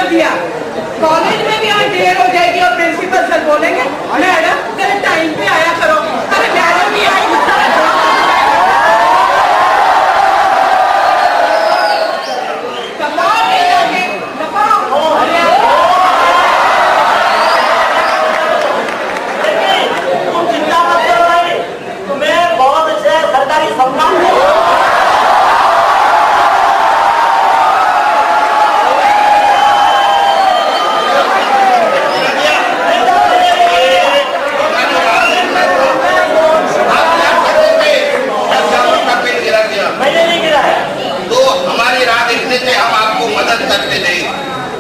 दिया। कॉलेज में भी आज देर हो जाएगी और प्रिंसिपल सर बोलेंगे मैडम जरा टाइम पे आया करो। अरे मैडम भी आई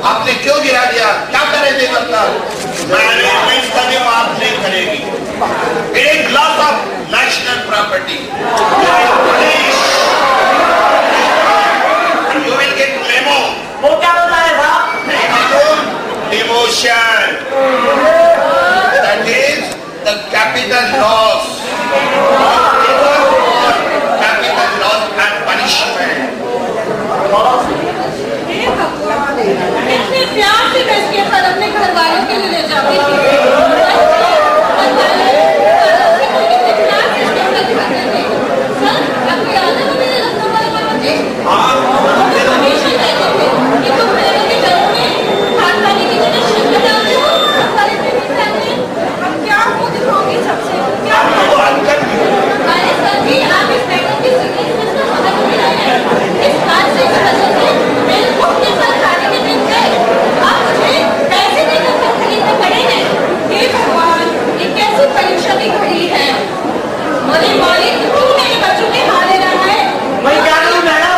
आपने क्यों गिरा दिया? क्या करे थे मतलब? मैंने इसका माफ नहीं करेगी। एक loss of national property. You will get memo. वो क्या होता है साहब? Demotion. That is the capital loss. Capital loss and punishment. इतने प्यार से बैठ के सर अपने घर वालों के लिए ले जाती थी। सर आपको याद है वो मेरे लखनऊ वाले मामा जी? हमेशा कहते थे कि तुम मेरे के जन्म में खाद पानी की जगह शक्कर डालते हो, सारे पेमेंट डालते हैं। अब क्या मुँह दिखाओगे सबसे? क्या अरे सर जी आप इस पैकेट की सीरीज में समझ नहीं रहे हैं। इस हादसे की वजह से मेरे को के साथ खाने के दिन गए। आप मुझे पैसे देकर घर खरीदने पड़े हैं। हे भगवान ये कैसी परेशानी खड़ी है। मेरे मालिक क्यों मेरे बच्चों के हाल ले रहा है? मैं क्या करूं मैडम?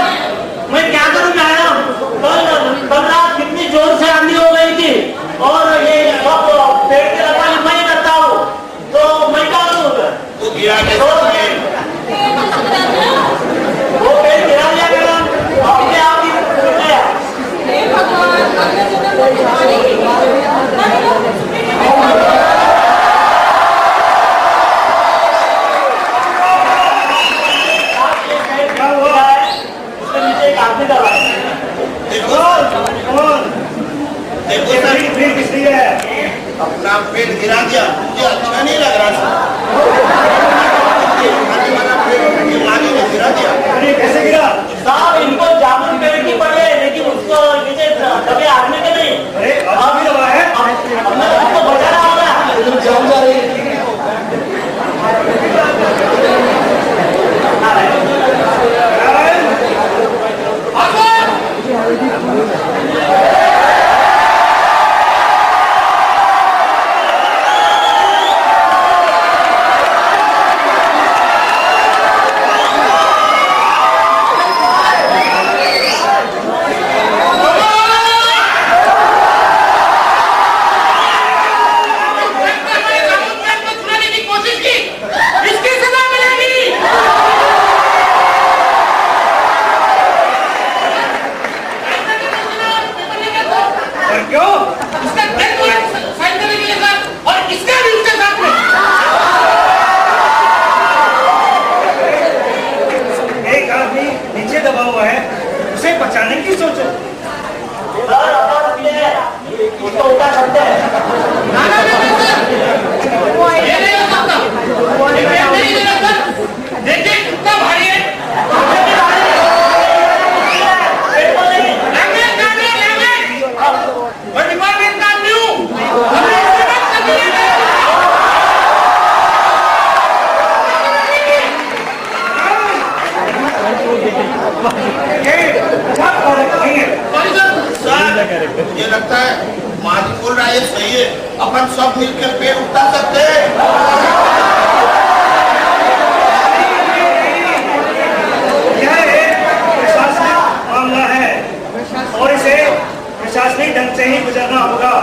मैं क्या करूं मैडम? कल रात कितनी जोर से आंधी हो गई थी और ये सब पेड़ के रखवाली मैं करता हूँ, तो मैं क्या करूँ? वो गिरा के वो पेड़ गिरा दिया मैडम, अपने आप ही टूट गया। हे भगवान अगले जन्म में दिखाने की अपना पेड़ गिरा दिया, मुझे अच्छा नहीं लग रहा था। माली ने गिरा दिया। कैसे गिरा? साहब इनको जामुन पेड़ की पड़ी है, लेकिन उसको नीचे कभी आदमी के नहीं। अरे अभी दबा है, हमने उसको बचाना होगा। जाम जा रही है। बचाने की सोचो। उसको उठा सकते हैं। देखिए कितना भारी है। मुझे लगता है मालिक बोल रहा है सही है, अपन सब मिलकर पेड़ उठा सकते हैं। यह एक प्रशासनिक मामला है और इसे प्रशासनिक ढंग से ही गुजरना होगा।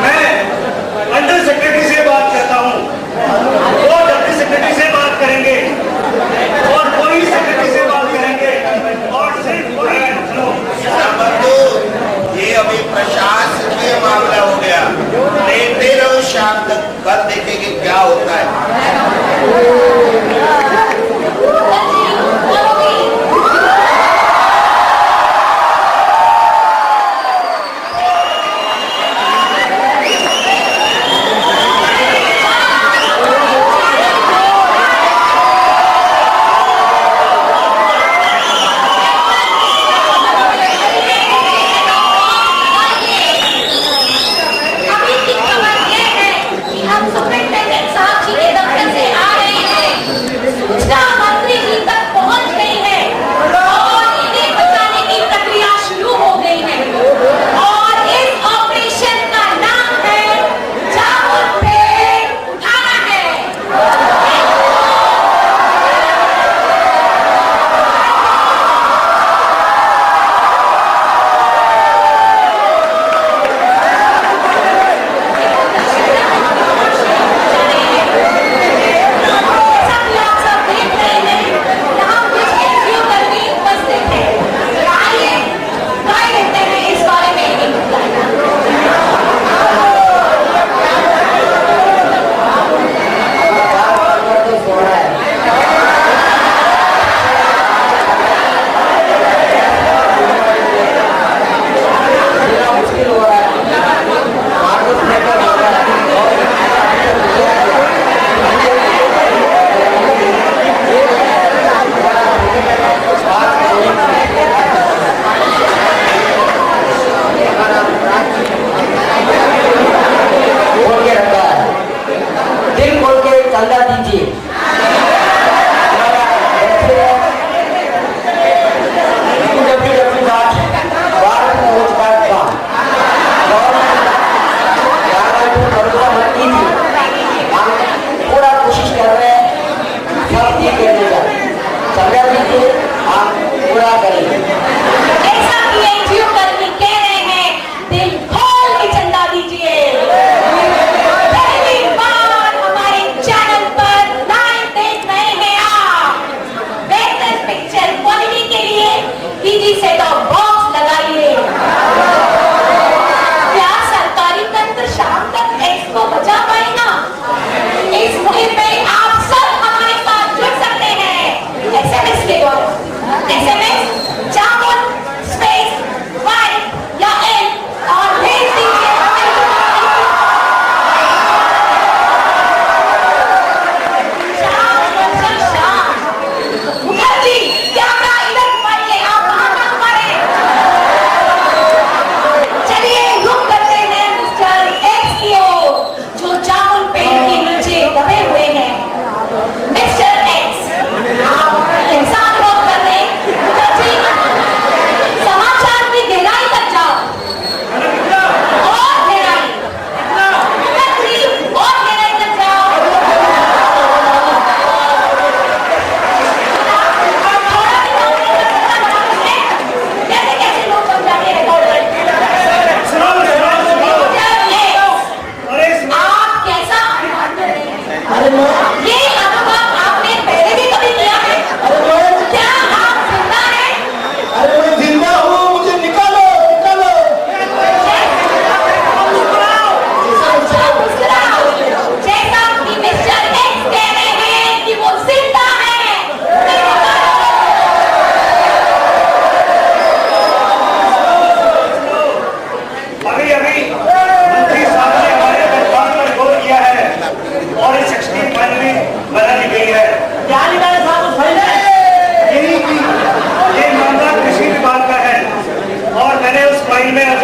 मैं अंडर सेक्रेटरी से बात करता हूँ, वो डिप्टी सेक्रेटरी से बात करेंगे और पुलिस सेक्रेटरी से बात करेंगे और सिर्फ ये अभी प्रशासकीय मामला हो गया। लेते रहो शाम तक, कल देखेंगे क्या होता है।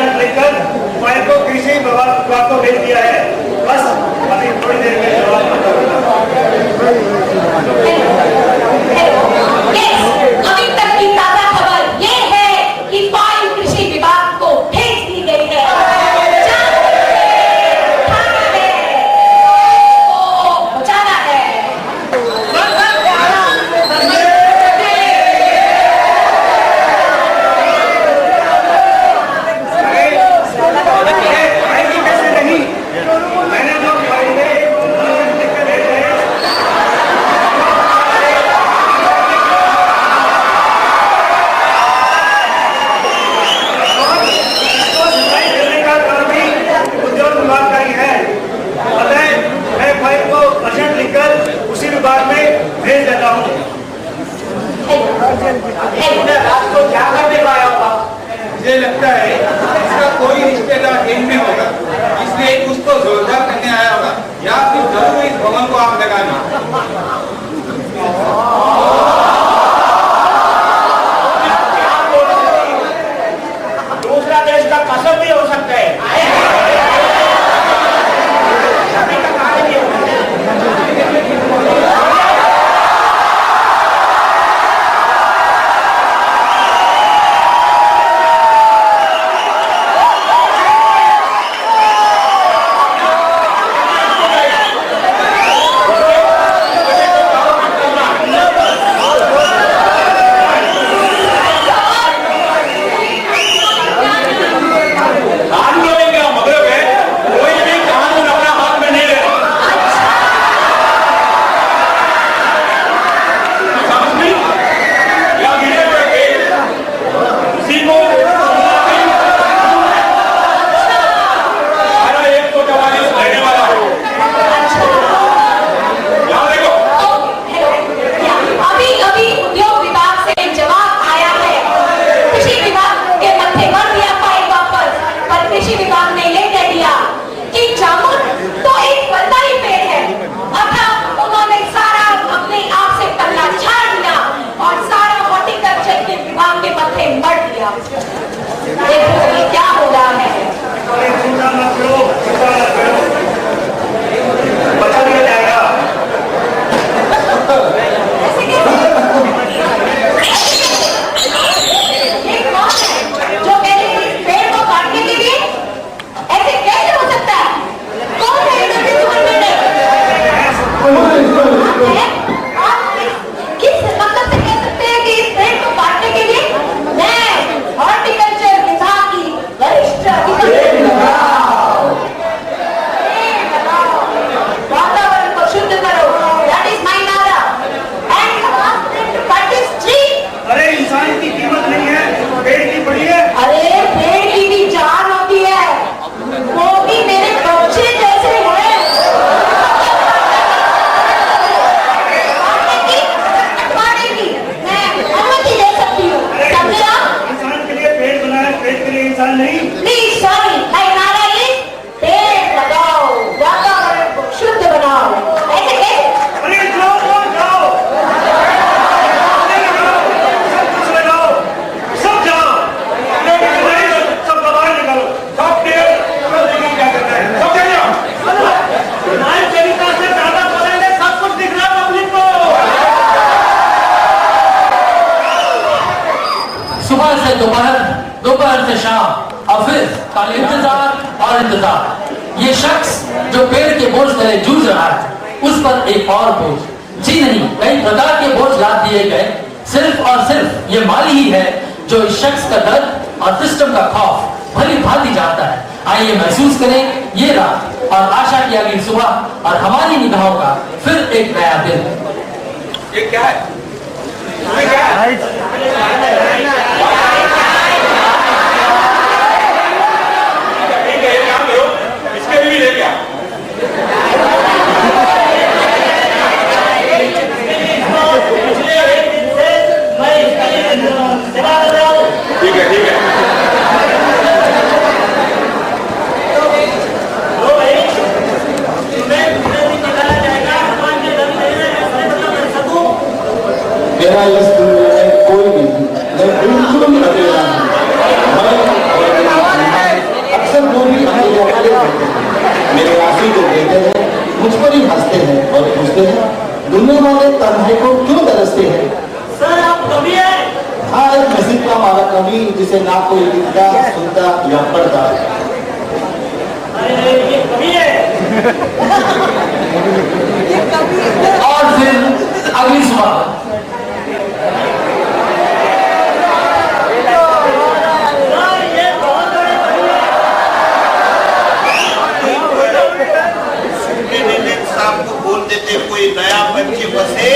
अर्जेंट लिखकर फाइल को कृषि विभाग को भेज दिया है। बस अभी थोड़ी देर में जवाब अभी तक की ताजा खबर ये है कि फाइल कृषि विभाग को भेज दी गई है। बचाना है। आएगी कैसे नहीं? मैंने जो फाइलें लिखकर भेज रहे हैं, तो सफाई करने का काम भी उद्योग विभाग का ही है। अतः मैं फाइल को अर्जेंट लिखकर उसी विभाग में भेज देता हूँ। आपको क्या करने पाया होगा? मुझे लगता है इसका कोई रिश्तेदार जेल में होगा, इसलिए उसको जोरदार करने आया होगा, या फिर जरूर इस भवन को आग लगाना। दूसरा देश का कसम भी हो सकता है। अभी तक आगे नहीं हो सकता। क्या हो रहा है? चिंता मत करो, बचा दिया जाएगा। ये कौन है जो मेरे इस पेड़ को काटने के लिए ऐसे कैसे हो सकता है? कौन है इन्होंने आप किस मतलब से कह सकते हैं कि इस पेड़ को काटने के लिए मैं हॉर्टिकल्चर विभाग की वरिष्ठ अधिकारी वातावरण को शुद्ध करो, दैट इज माय नारा and ask them to cut this tree. अरे इंसान की कीमत नहीं है, पेड़ की बड़ी है। अरे पेड़ की भी जान होती है, वो भी मेरे बच्चे जैसे हैं। काटने की मैं अनुमति दे सकती हूँ, समझे आप? इंसान के लिए पेड़ बना है, पेड़ के लिए इंसान नहीं। प्लीज सॉरी, माय नारा इज पेड़ लगाओ, वातावरण को शुद्ध बनाओ। ऐसे कैसे? अरे जाओ जाओ, सब कुछ लगाओ, सब जाओ, सब बाहर निकालो, सब पेड़ क्या करता है, सब चले जाओ। हमारे तरीका से ज्यादा बोलेंगे, सब कुछ दिख रहा है पब्लिक को। सुबह से दोपहर, दोपहर से शाम, और फिर कल इंतजार और इंतजार। ये शख्स जो पेड़ के बोझ तले जूझ रहा है, उस पर एक और बोझ, जी नहीं, कई प्रकार के बोझ लाद दिए गए। सिर्फ और सिर्फ ये माली ही है जो इस शख्स का दर्द और सिस्टम का खौफ भली भांति जानता है। आइए महसूस करें ये रात और आशा की अगली सुबह और हमारी निगाहों का फिर एक नया दिन। ये क्या है? ये क्या है? ठीक है, ये काम करो, इसके भी ले क्या? पिछले एक दिन से मैं इसकी सेवा कर रहा हूँ। ठीक है, ठीक है। तो भाई, तुम्हें पूरे दिन निकाला जाएगा, भगवान के दर में ऐसे मतलब कर सकूं। मेरा इस दुनिया में कोई नहीं, मैं करते हैं, दुनिया वाले तन्हाई को क्यों तरसते हैं? सर आप कवि हैं? हाँ, एक नसीब का मारा कवि जिसे ना कोई लिखता, सुनता या पढ़ता। अरे ये कवि है। और फिर अगली सुबह को बोल देते कोई नया पंछी बसे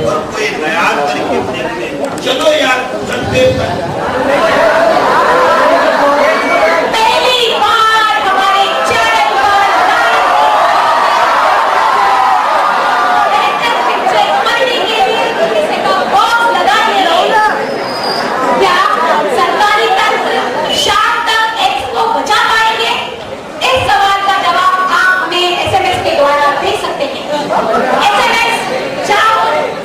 और कोई नया तरकीब देखते। चलो यार चलते। पहली बार हमारे चैनल पर पिक्चर करने के लिए किसी का बॉक्स लगाने होगा। क्या सरकारी तंत्र शाम तक एक्स को बचा पाएंगे? इस सवाल का जवाब आप हमें SMS के द्वारा दे सकते हैं। SMS जाओ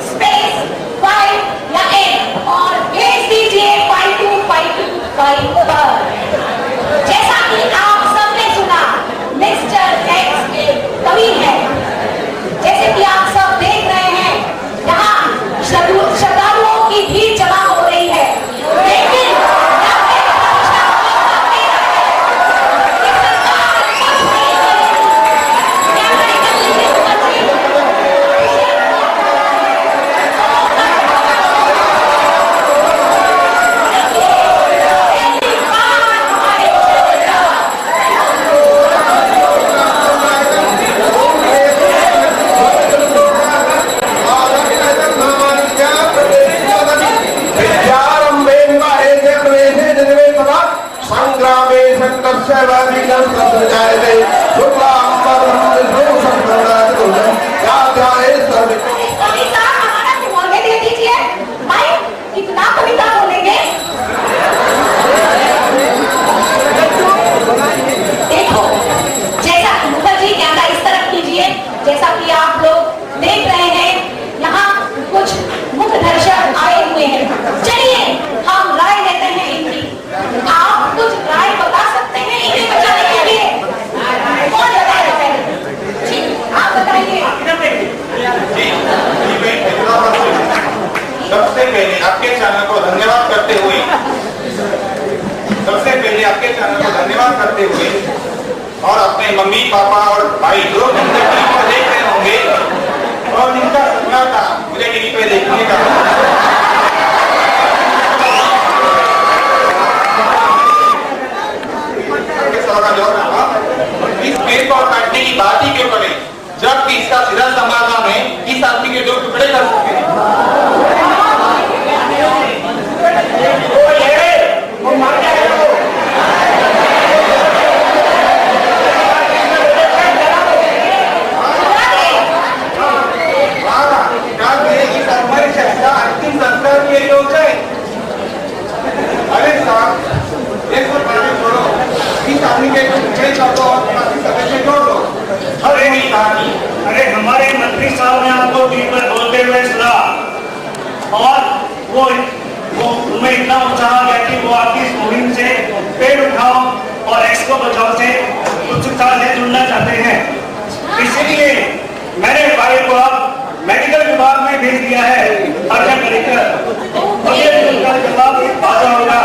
स्पेस 5 या 8 और भेज दीजिए 5252 पर। जैसा कि आप सबने सुना, मिस्टर एक्स एक कवि है। जैसे कि आप सब देख रहे हैं, यहाँ श्रद्धालुओं की भीड़ जमा हो रही है, लेकिन जैसा कि आप लोग देख रहे हैं, यहाँ कुछ मुख्य दर्शक आए हुए हैं। चलिए हम राय लेते हैं इनकी। आप कुछ राय बता सकते हैं इन्हें बचाने के लिए? कौन बताएगा पहले? जी आप बताइए। सबसे पहले आपके चैनल को धन्यवाद करते हुए और अपने मम्मी पापा और भाई जो टीवी पर देख रहे होंगे और जिनका सपना था मुझे टीवी पे देखने का, इस पेड़ को काटने की बात ही क्यों करें जबकि इसका सीधा समाधान है इस आदमी के 2 टुकड़े कर सकते हैं। अंतिम संस्कार के लोग है। अरे साहब एक छोड़ो, इस आदमी के टुकड़े कर दो और सदस्य जोड़ दो। अरे हमारे मंत्री साहब ने आपको टीवी पर बोलते हुए सुना और वो उनमें इतना उत्साह गया कि वो आपकी इस मुहिम से पेड़ उठाओ और एक्स को बचाओ से उत्सुकता से जुड़ना चाहते हैं। इसीलिए मैंने भाई को अब मेडिकल विभाग में भेज दिया है अर्जन लेकर। मुझे उनका जवाब आता होगा।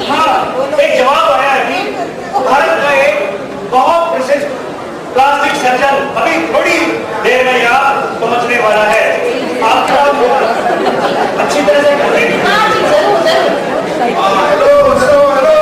हाँ, एक जवाब आया कि भारत का एक बहुत प्रसिद्ध प्लास्टिक सर्जन अभी थोड़ी देर में यहाँ पहुंचने वाला है। आपका अच्छी तरह से कर देंगे। हेलो हेलो हेलो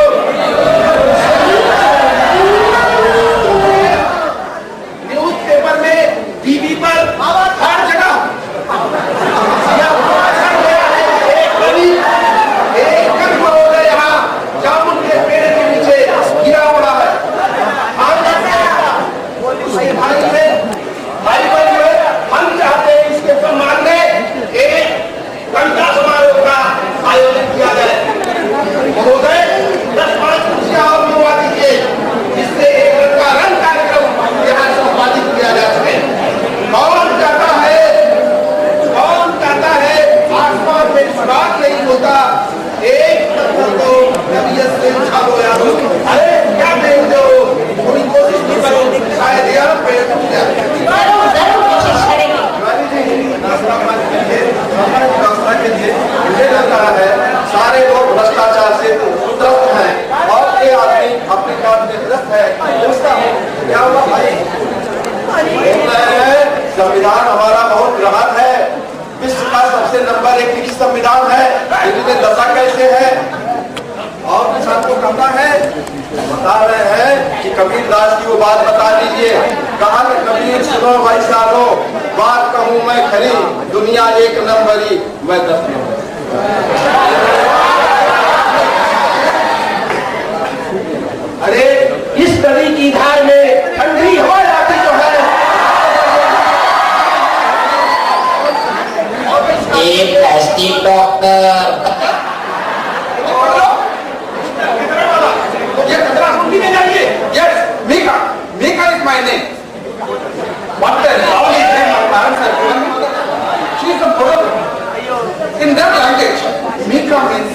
है। पूछता हूँ क्या हुआ भाई? संविधान हमारा बहुत बृहद है, विश्व का सबसे नंबर 1 लिखित संविधान है। इसमें दशा कैसे है और कुछ आपको कहना है? बता रहे हैं कि कबीर दास की वो बात बता दीजिए। कहा कि कबीर सुनो भाई सालो, बात कहूँ मैं खरी, दुनिया 1 नंबरी मैं 10 नंबर। अरे इस नदी की धार में ठंडी हवा आती तो है। एक प्लास्टिक डॉक्टर ये कचरा कुंडी में जाइए। Yes, Mika. Mika is my name. What the hell is name? My parents are given me. She is a poet. In that language, Mika means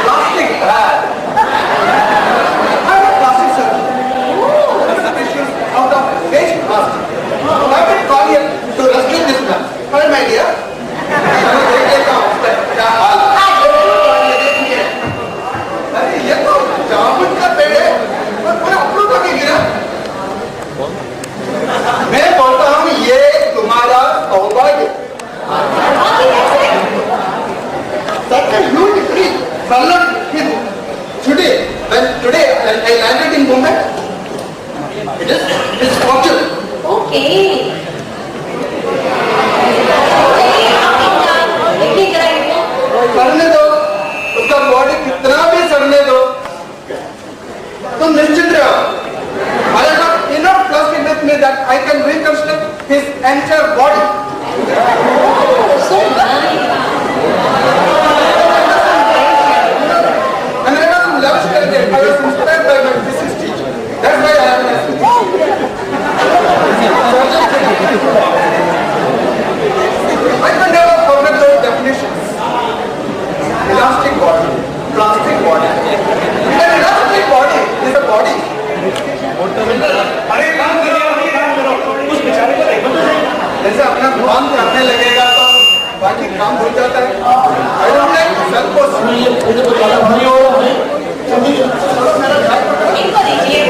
plastic bag. I am a plastic surgeon. Issues out of waste plastic. I will call you to rescue this man. Hi, my dear. क्या हाल? अरे ये तो जामुन का पेड़ है और पूरा approve करके गिरा। मैं बोलता हूँ ये तुम्हारा सौभाग्य। Second, you decree Salman his today when today I landed in Mumbai. It is his fortune. Okay. सड़ने दो, उसका बॉडी कितना भी सड़ने दो, तुम निश्चित रहो। I have enough trust in me that I can reconstruct his entire body. So nice. And I was love study. I was inspired by my physics teacher. That's why I am a I can never forget those definitions. Elastic body, plastic body. An elastic body is a body. अरे काम करिए, अपनी काम करो, उस बेचारे को देखो तो सही। जैसे अपना काम करने लगेगा तो बाकी काम हो जाता है। I don't like self-post. इनको दीजिए।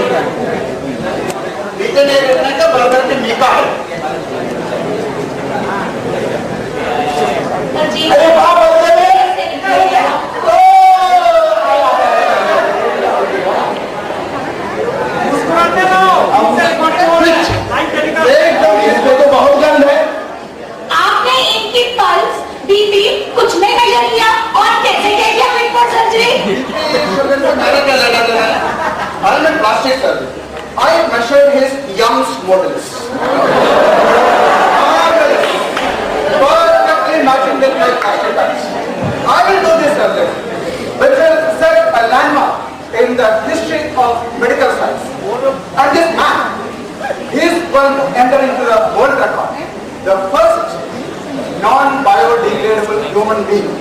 नीचे नहीं रहने का बराबर में मीका है। जी। अरे बाप रे, मुस्कुराते रहो, एकदम इसमें तो बहुत गंद है। आपने इनकी पल्स, बीपी कुछ नहीं मेजर किया और कैसे किया फिट सर्जरी? मेरा क्या लगा था? I am a plastic surgeon. I measured his Young's models. Perfectly matching with my plastic bags. I will do this surgery, which will set a landmark in the history of medical science. And this man, he is going to enter into the world record, the first non-biodegradable human being.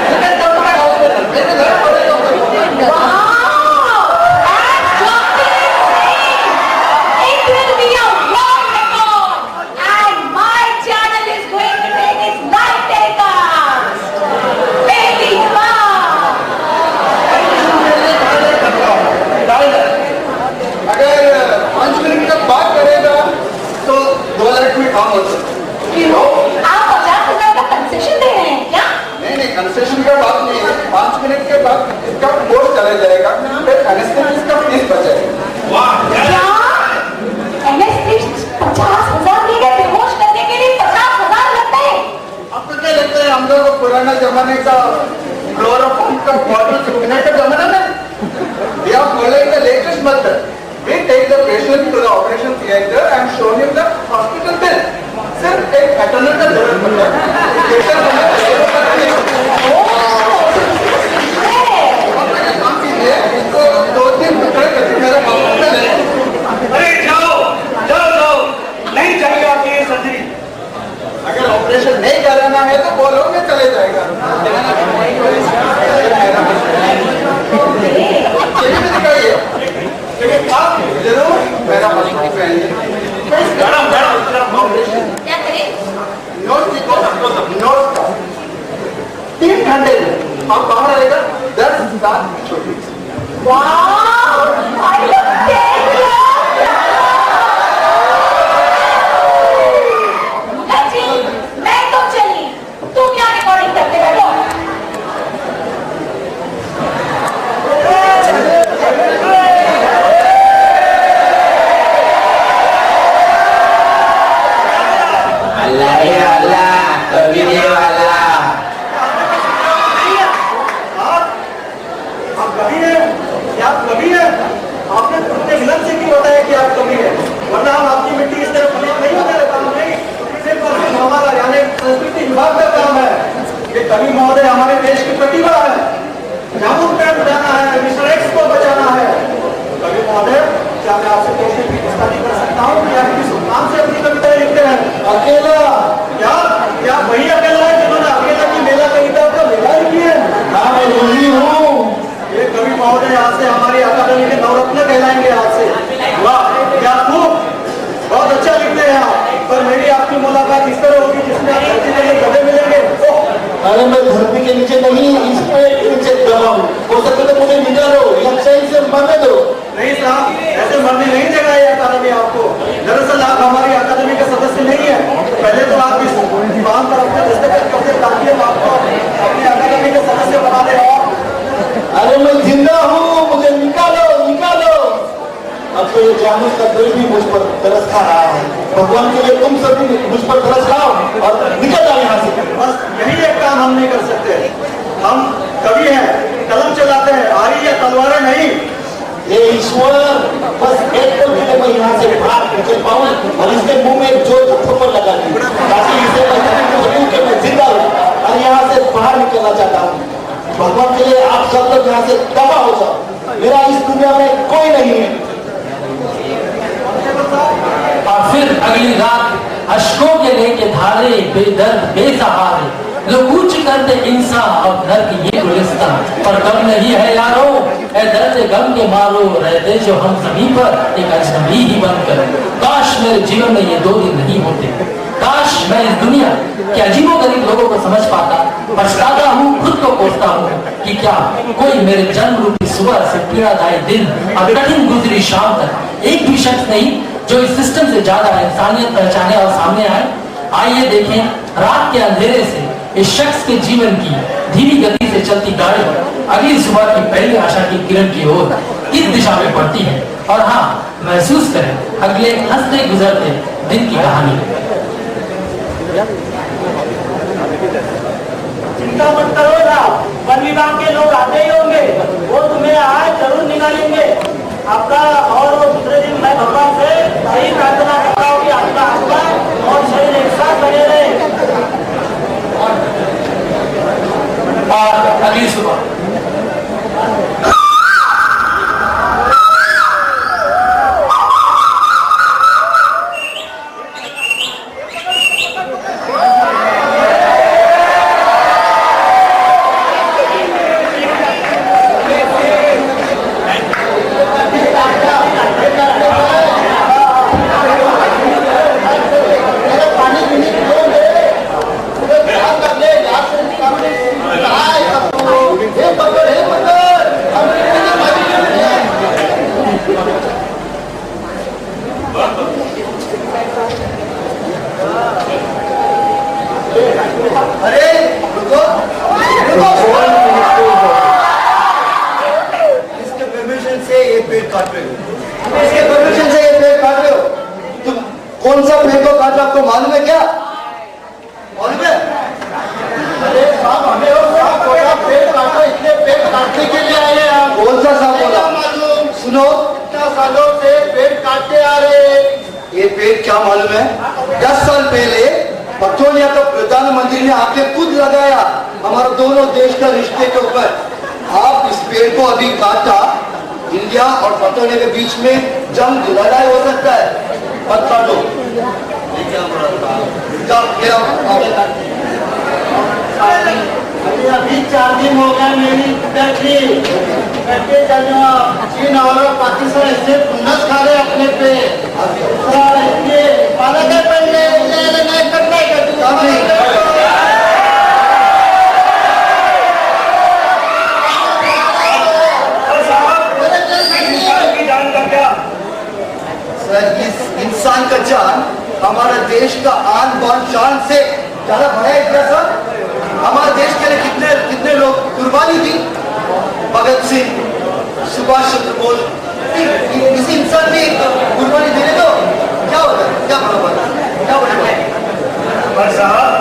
You can come to my hospital. Maybe that's what I do. Wow! And Dr. Singh, it will be a world record, and my channel is going to take its live telecast. Baby, wow! अगर 5 minute का बात करेगा तो 2 minute में काम हो सकता है। क्यों? आप 50,000 का कंसेशन दे रहे हैं क्या? नहीं कंसेशन का बात नहीं है। 5 मिनट के बाद इसका कोर्स चला जाएगा, फिर एनेस्थेसिस का फीस बचेगा। क्या? एनेस्थेसिस 50,000 देकर बेहोश करने के लिए 50,000 लगते हैं? आपको क्या लगता है हम लोग पुराना जमाने का क्लोरोफॉर्म का बॉटल चुभने का जमाना में? We are following the latest method. We take the patient to the operation theater and show him the hospital bill. सिर्फ एक एटर्नल का जरूरत पड़ता है। काम कीजिए, इसको 2-3 टुकड़े करके मेरे हाथ में ले। अरे जाओ जाओ जाओ, नहीं चलेगा आपकी ये सर्जरी। अगर ऑपरेशन नहीं कराना है तो बोलो, मैं चले जाएगा। दिखाइए, लेकिन आप जरूर मेरा हॉस्पिटल में आइए। क्या करें? नोट की नोट साथ छोटी। मैं तो चली, तू क्या रिकॉर्डिंग करते बैठो? अल्लाह या अल्लाह, कबीरे वाला। आप कभी हैं? क्या आप कभी हैं? आपने अपने विलन से क्यों बताया कि आप कभी हैं? वरना हम आपकी मिट्टी इस तरह पलीत नहीं होने देता। नहीं, सिर्फ और सिर्फ हमारा यानी संस्कृति विभाग का काम है। ये कवि महोदय हमारे देश की प्रतिभा है। जामुन पेड़ बचाना है, मिस्टर एक्स को बचाना है। कवि महोदय, क्या मैं आपसे क्वेश्चन की स्टडी कर सकता हूँ कि आप किस नाम से अपनी कविताएं लिखते हैं? अकेला। क्या वही अकेला है जिन्होंने अकेला की मेला कविता का मेला लिखी है? हाँ, मैं वही हूँ। ये कवि महोदय आज से हमारी अकादमी के नवरत्न कहलाएंगे। आज से वाह, क्या खूब, बहुत अच्छा लिखते हैं आप। पर मेरी आपकी मुलाकात इस तरह होगी जिसमें आप धरती के लिए गधे मिलेंगे। अरे मैं धरती के नीचे नहीं, इस पेड़ के नीचे दबा हूँ। हो सके तो मुझे निकालो या सही से मरने दो। नहीं साहब, ऐसे मरने नहीं देगा ये अकादमी आपको। दरअसल आप हमारी अकादमी के सदस्य नहीं है। पहले तो आप इस फॉर्म पर अपने दस्तखत कर दे ताकि हम आपको अपनी अकादमी के सदस्य बना दे। अरे मैं जिंदा हूँ, मुझे निकालो निकालो। अब तो ये जामुन का दिल भी मुझ पर तरस खा रहा है। भगवान के लिए तुम सभी मुझ पर तरस खाओ और निकल जाओ यहाँ से। बस यही एक काम हम नहीं कर सकते। हम कवि हैं, कलम चलाते हैं, आरी या तलवारें नहीं। ये ईश्वर, बस एक तो मिले मैं यहाँ से बाहर निकल पाऊँ और इसके मुंह में जोर थप्पड़ लगा दी ताकि इसे मैं जिंदा हूँ और यहाँ से बाहर निकलना चाहता हूँ। भगवान के लिए आप सब लोग यहाँ से दफा हो जाओ। मेरा इस दुनिया में कोई नहीं है। और फिर अगली रात अशकों के लेके धारे बेदर्द बेसहारे जो कूच करते इंसान और घर की ये गुलिस्तान पर गम नहीं है यारो, ए दर्द गम के मारो रहते जो हम सभी पर एक अजनबी ही बनकर। काश मेरे जीवन में ये 2 दिन नहीं होते। काश मैं इस दुनिया के अजीबोगरीब लोगों को समझ पाता। पछताता हूँ, खुद को कोसता हूँ कि क्या कोई मेरे जन्म रूपी सुबह से पीड़ादायी दिन और कठिन गुजरी शाम तक एक भी शख्स नहीं जो इस सिस्टम से ज्यादा इंसानियत पहचाने और सामने आए। आइए देखें रात के अंधेरे से इस शख्स के जीवन की धीमी गति से चलती गाड़ी अगली सुबह की पहली आशा की किरण की ओर किस दिशा में बढ़ती है। और हाँ, महसूस करें अगले हंसते गुजरते दिन की कहानी। चिंता मत करो साहब, वन विभाग के लोग आते ही होंगे। वो तुम्हें आज जरूर निकालेंगे आपका। और वो दूसरे दिन मैं भगवान से सही प्रार्थना करता हूँ कि आपका आत्मा और शरीर एक साथ बने रहे। और अगली सुबह कौन सा पेड़ को काटा आपको मालूम है क्या? मालूम है? अरे साहब, हमें और साहब बोला पेड़ काटो, इतने पेड़ काटने के लिए आए हैं। कौन सा साहब बोला? मालूम? सुनो, इतना सालों से पेड़ काटते आ रहे। ये पेड़ क्या मालूम है? 10 साल पहले पेट्रोलिया का प्रधानमंत्री ने आके खुद लगाया हमारे दोनों देश का रिश्ते के ऊपर। आप इस पेड़ को अभी काटा, इंडिया और पेट्रोलिया के बीच में जंग लड़ाई हो सकता है। मत काटो। अभी 4 दिन हो गए मेरी बैटरी चीन और पाकिस्तान ऐसे खुन्नस खा रहे अपने पे। हमारे देश का आन बान शान से ज्यादा बड़ा है क्या सर? हमारे देश के लिए कितने कितने लोग कुर्बानी दी? भगत सिंह, सुभाष चंद्र बोस, किसी इंसान ने कुर्बानी देने दो, क्या होता है? क्या बड़ा क्या बड़ा? पर साहब,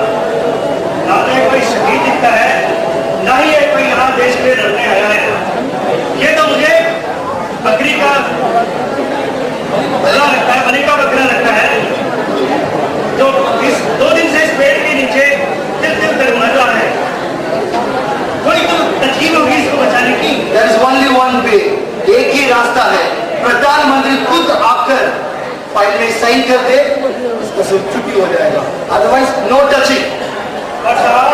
ना तो कोई शहीद दिखता है, ना ही कोई यहाँ देश के लिए लड़ने आया है। ये तो मुझे बकरी का बकरा लगता है, बलि का बकरा लगता है, जो इस 2 दिन से इस पेड़ के नीचे तिल तिल कर मर रहा है। कोई तो तरकीब होगी इसको बचाने की। There is only one way, एक ही रास्ता है। प्रधानमंत्री खुद आकर फाइल में साइन कर दे, इसका सब छुट्टी हो जाएगा। Otherwise no touching. और साहब,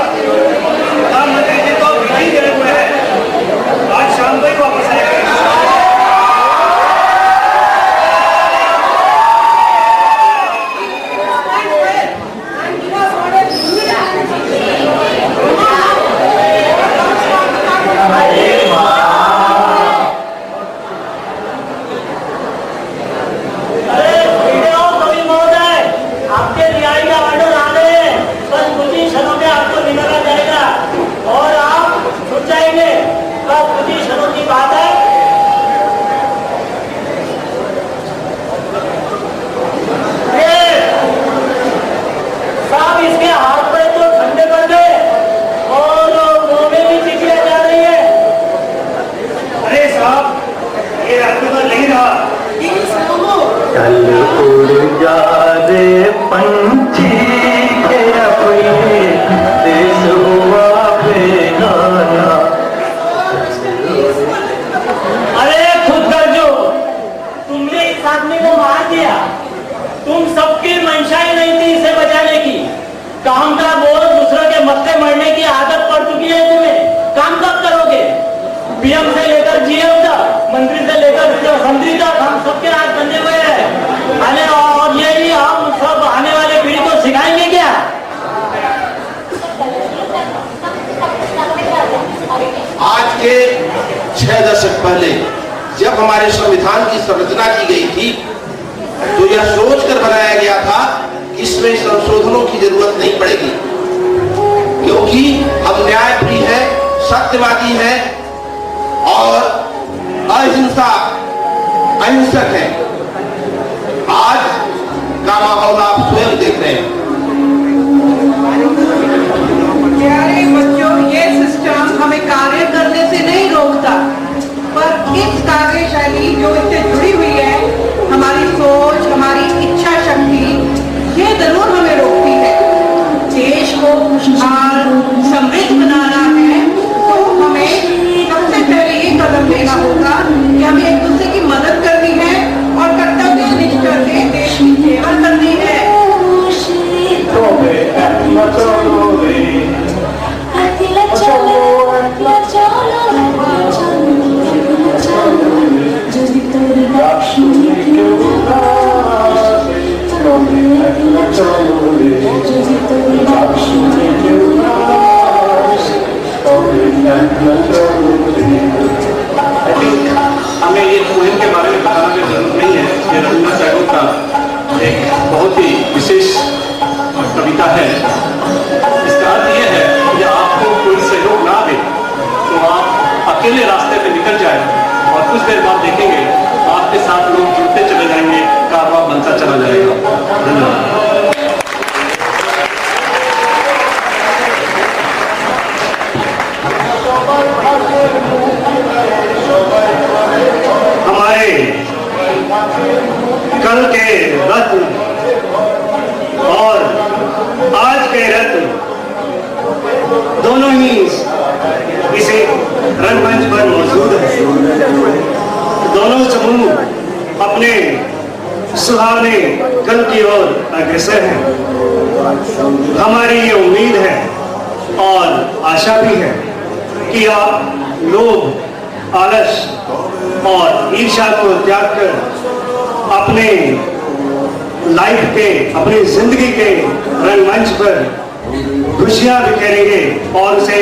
प्रधानमंत्री जी तो विधि गए हुए हैं, आज शाम को ही वापस आएंगे। पीएम से लेकर जीएम तक, मंत्री से लेकर मंत्री तक हम सबके हाथ बंधे हुए हैं। और यही हम सब आने वाले पीढ़ी को सिखाएंगे क्या? आज के 6 दशक पहले जब हमारे संविधान की संरचना की गई थी तो यह सोचकर बनाया गया था कि इसमें संशोधनों की जरूरत नहीं पड़ेगी, क्योंकि हम न्यायप्रिय है, सत्यवादी है और अहिंसक है। आज का माहौल आप स्वयं देख रहे हैं। प्यारे बच्चों, ये सिस्टम हमें कार्य करने से नहीं रोकता, पर इस कार्यशैली जो इससे जुड़ी हुई है, हमारी सोच, हमारी इच्छा शक्ति, ये जरूर हमें रोकती है। देश को खुशहाल समृद्ध बनाना है तो हमें सबसे पहले ये कदम लेना होगा कि हमें एक दूसरे की मदद करनी है और कर्तव्यनिष्ठ से देश की सेवा करनी है। हमें ये मुहिम के बारे में बताना की जरूरत नहीं है। ये रविंद्रनाथ टैगोर का एक बहुत ही विशेष कविता है। इसका अर्थ ये है कि आपको कोई सहयोग ना दे तो आप अकेले रास्ते पे निकल जाए और कुछ देर बाद देखेंगे आपके साथ लोग जुड़ते चले जाएंगे, कारवां बनता चला जाएगा। धन्यवाद। हमारे कल के रत्न और आज के रत्न दोनों ही इसे रंगमंच पर मौजूद है। दोनों समूह अपने सुहावने कल की ओर अग्रसर हैं। हमारी ये उम्मीद है और आशा भी है कि आप लोग आलस और ईर्ष्या को त्याग कर अपने लाइफ के, अपनी जिंदगी के रंगमंच पर खुशियां बिखेरेंगे और उसे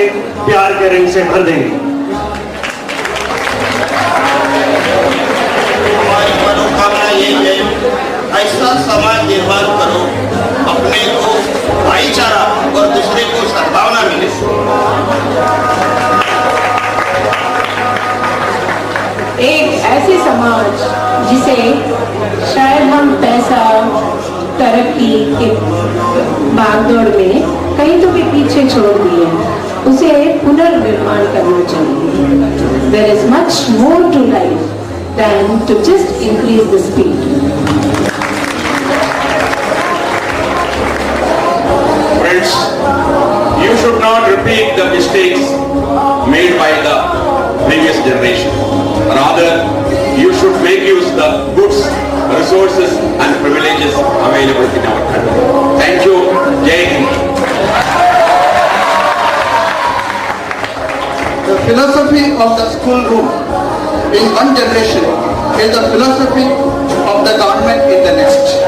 प्यार के रंग से भर देंगे। हमारी मनोकामना यही है, ऐसा समाज निर्माण करो एक ऐसे समाज जिसे शायद हम पैसा तरक्की के भागदौड़ में कहीं तो भी पीछे छोड़ दिए, उसे पुनर्निर्माण करना चाहिए। There is much more to life than to just increase the speed. Friends, you should not repeat the mistakes made by the previous generation. Rather, you should make use the goods, resources and privileges available in our country. Thank you. Jai Hind. The philosophy of the school room in one generation is the philosophy of the government in the next.